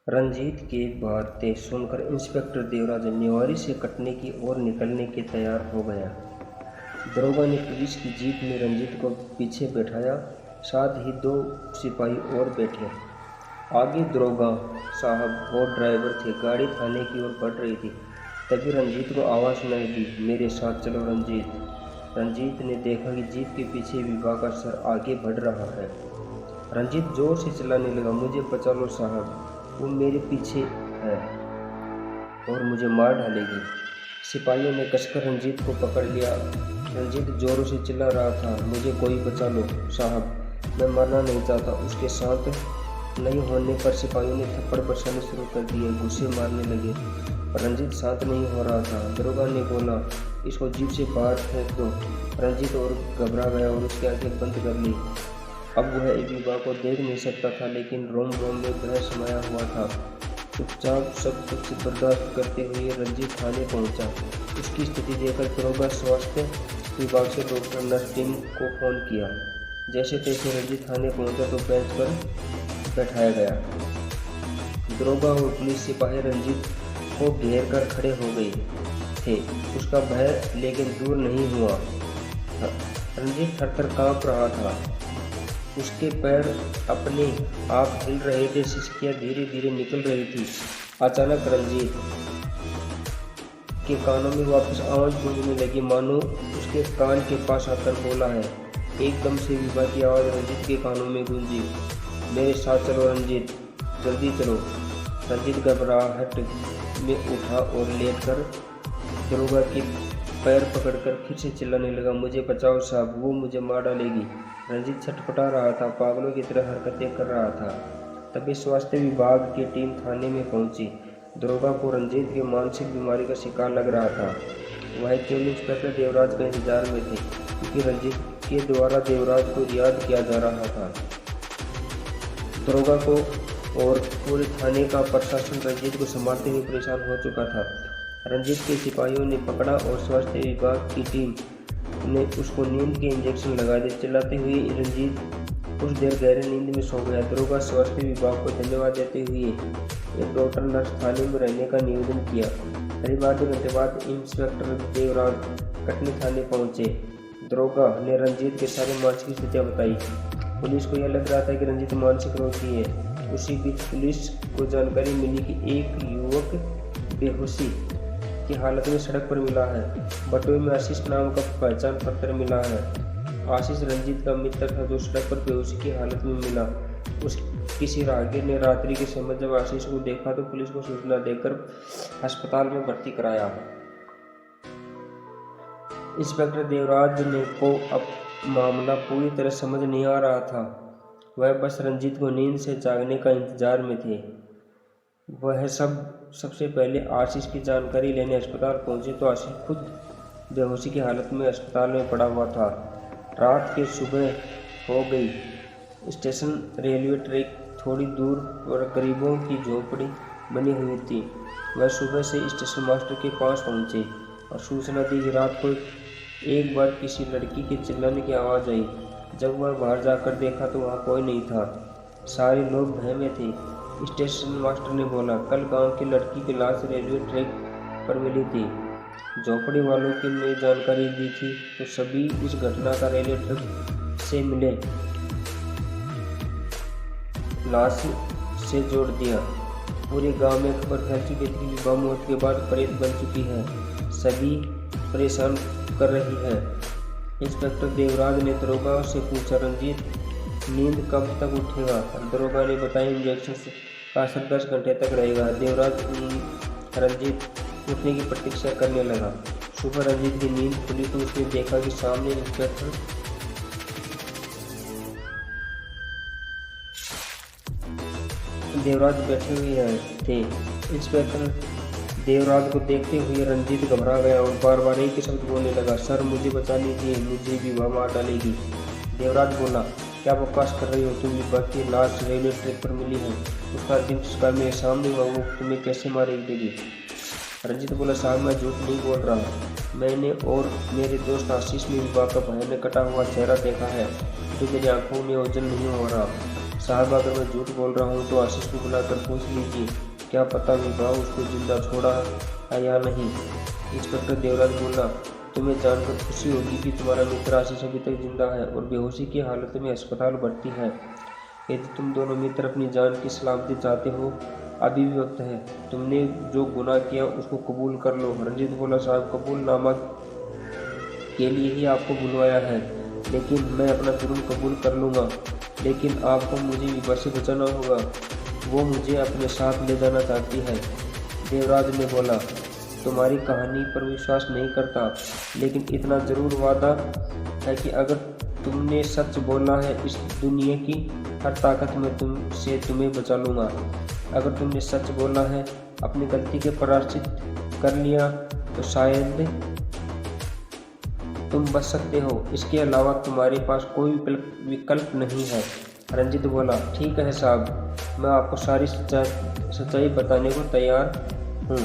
रंजीत की बातें सुनकर इंस्पेक्टर देवराज नेवारी से कटने की ओर निकलने के तैयार हो गया। दरोगा ने पुलिस की जीप में रंजीत को पीछे बैठाया, साथ ही 2 सिपाही और बैठे। आगे दरोगा साहब और ड्राइवर थे। गाड़ी थाने की ओर बढ़ रही थी। तभी रंजीत को आवाज़ सुनाई दी, मेरे साथ चलो रंजीत। रंजीत ने देखा कि जीप के पीछे विभा का सर आगे बढ़ रहा है। रंजीत जोर से चिल्लाने लगा, मुझे बचा लो साहब, वो मेरे पीछे है और मुझे मार डालेगी। सिपाहियों ने कसकर रंजीत को पकड़ लिया। रंजीत जोरों से चिल्ला रहा था, मुझे कोई बचा लो साहब, मैं मरना नहीं चाहता। उसके साथ नहीं होने पर सिपाहियों ने थप्पड़ बरसाने शुरू कर दिए, गुस्से मारने लगे। रंजीत शांत नहीं हो रहा था। दरोगा ने बोला, इसको जीप से बाहर फेंक दो। रंजीत और घबरा गया और उसकी आंखें बंद कर ली। अब वह विभा को देख नहीं सकता था, लेकिन रोम रोम में भय समाया हुआ था। चुपचाप सब कुछ बर्दाश्त करते हुए रंजीत थाने पहुंचा। उसकी स्थिति देखकर दरोगा स्वास्थ्य विभाग से डॉक्टर नर्स टीम को फोन किया। जैसे तैसे रंजीत थाने पहुंचा तो बेंच पर बैठाया गया। दरोगा और पुलिस सिपाही रंजीत को घेर कर खड़े हो गए थे। उसका भय लेकिन दूर नहीं हुआ। रंजीत थर-थर कांप रहा था। उसके पैर अपने आप हिल रहे थे, सिसकियां धीरे धीरे निकल रही थी। अचानक रंजीत के कानों में वापस आवाज गूंजने लगी, मानो उसके कान के पास आकर बोला है। एकदम से विभा की आवाज रंजीत के कानों में गूंजी, मेरे साथ चलो रंजीत, जल्दी चलो। रंजीत घबराहट में उठा और लेटकर दरोगा के पैर पकड़कर फिर से चिल्लाने लगा, मुझे बचाओ साहब, वो मुझे मार डालेगी। रंजीत छटपटा रहा था, पागलों की तरह हरकतें कर रहा था। तभी स्वास्थ्य विभाग की टीम थाने में पहुंची। दरोगा को रंजीत की मानसिक बीमारी का शिकार लग रहा था। वह केवल इंस्पेक्टर देवराज के इंतजार में थे, क्योंकि रंजीत के द्वारा देवराज को रियाद किया जा रहा था। दरोगा को और पूरे थाने का प्रशासन रंजीत को संभालते हुए परेशान हो चुका था। रंजीत के सिपाहियों ने पकड़ा और स्वास्थ्य विभाग की टीम ने उसको नींद के इंजेक्शन लगा दिए। चिल्लाते हुए रंजीत कुछ देर गहरे नींद में सो गया। दरोगा स्वास्थ्य विभाग को धन्यवाद देते हुए एक डॉक्टर नर्स थाने में रहने का निवेदन किया। करीब आधे घंटे बाद इंस्पेक्टर देवराज कटनी थाने पहुंचे। दरोगा ने रंजीत के सारे मानसिक स्थितियाँ बताई। पुलिस को यह लग रहा था कि रंजीत मानसिक रोगी है। उसी बीच पुलिस को जानकारी मिली कि एक युवक बेहोशी की हालत में सड़क पर मिला है। बटुए में आशीष नाम का पहचान पत्र मिला है। आशीष रंजीत का मित्र था जो सड़क पर बेहोशी की हालत में मिला। उस किसी राहगीर ने रात्रि के समय जब आशीष को देखा तो पुलिस को सूचना देकर अस्पताल में भर्ती कराया। इंस्पेक्टर देवराज ने को अब मामला पूरी तरह समझ नहीं आ रहा था। वह बस रंजीत को नींद से जागने का इंतजार में थे। वह सबसे पहले आशीष की जानकारी लेने अस्पताल पहुंचे तो आशीष खुद बेहोशी की हालत में अस्पताल में पड़ा हुआ था। रात के सुबह हो गई। स्टेशन रेलवे ट्रैक थोड़ी दूर पर गरीबों की झोपड़ी बनी हुई थी। वह सुबह से स्टेशन मास्टर के पास पहुंचे और सूचना दी कि रात को एक बार किसी लड़की के चिल्लाने की आवाज़ आई। जब वह बाहर जाकर देखा तो वहाँ कोई नहीं था। सारे लोग भय में थे। स्टेशन मास्टर ने बोला, कल गांव की लड़की की लाश रेलवे ट्रैक पर मिली थी। झोपड़ी वालों की ने जानकारी दी थी तो सभी इस घटना का रेलवे ट्रैक से मिले लाश से जोड़ दिया। पूरे गांव में खबर फैल चुकी थी कि बम मौत के बाद प्रेत बन चुकी है। सभी परेशान कर रही है। इंस्पेक्टर देवराज ने दरोगा से पूछा, रंजीत नींद कब तक उठेगा? दरोगा ने बताया, इंजेक्शन का असर 10 घंटे तक रहेगा। देवराज रंजीत उठने की प्रतीक्षा करने लगा। सुबह रंजीत की नींद खुली तो उसने देखा कि सामने इंस्पेक्टर देवराज बैठे हुए थे। इंस्पेक्टर देवराज को देखते हुए रंजीत घबरा गया और बार बार एक ही शब्द बोलने लगा, सर मुझे बचा लीजिए, मुझे विभा मार डालेगी। देवराज बोला, क्या बकवास कर रही हो तुम? विभा की लाश रेलवे ट्रैक पर मिली है, उसका अंतिम संस्कार मेरे सामने हुआ, वो तुम्हें कैसे मारेगी? रंजीत बोला, साहब मैं झूठ नहीं बोल रहा। मैंने और मेरे दोस्त आशीष ने विभा का भयानक कटा हुआ चेहरा देखा है जो मेरी आंखों में ओझल नहीं हो रहा। साहब, अगर मैं झूठ बोल रहा हूँ तो आशीष को बुलाकर पूछ लीजिए, क्या पता विभाग उसको जिंदा छोड़ा है या नहीं। इंस्पेक्टर देवराज बोला, तुम्हें जानकर खुशी होगी कि तुम्हारा मित्र आशीष अभी तक जिंदा है और बेहोशी की हालत में अस्पताल भर्ती है। यदि तुम दोनों मित्र अपनी जान की सलामती चाहते हो, अभी भी वक्त है। तुमने जो गुनाह किया उसको कबूल कर लो। रंजीत बोला, साहब, कबूलनामा के लिए ही आपको बुलवाया है, लेकिन मैं अपना जुर्म कबूल कर लूँगा। लेकिन आपको मुझे विभा से बचाना होगा, वो मुझे अपने साथ ले जाना चाहती है। देवराज ने बोला, तुम्हारी कहानी पर विश्वास नहीं करता, लेकिन इतना जरूर वादा है कि अगर तुमने सच बोला है, इस दुनिया की हर ताकत में तुम्हें बचा लूँगा। अगर तुमने सच बोला है, अपनी गलती के प्रायश्चित कर लिया, तो शायद तुम बच सकते हो। इसके अलावा तुम्हारे पास कोई विकल्प नहीं है। रंजीत बोला, ठीक है साहब, मैं आपको सारी सच्चाई बताने को तैयार हूँ।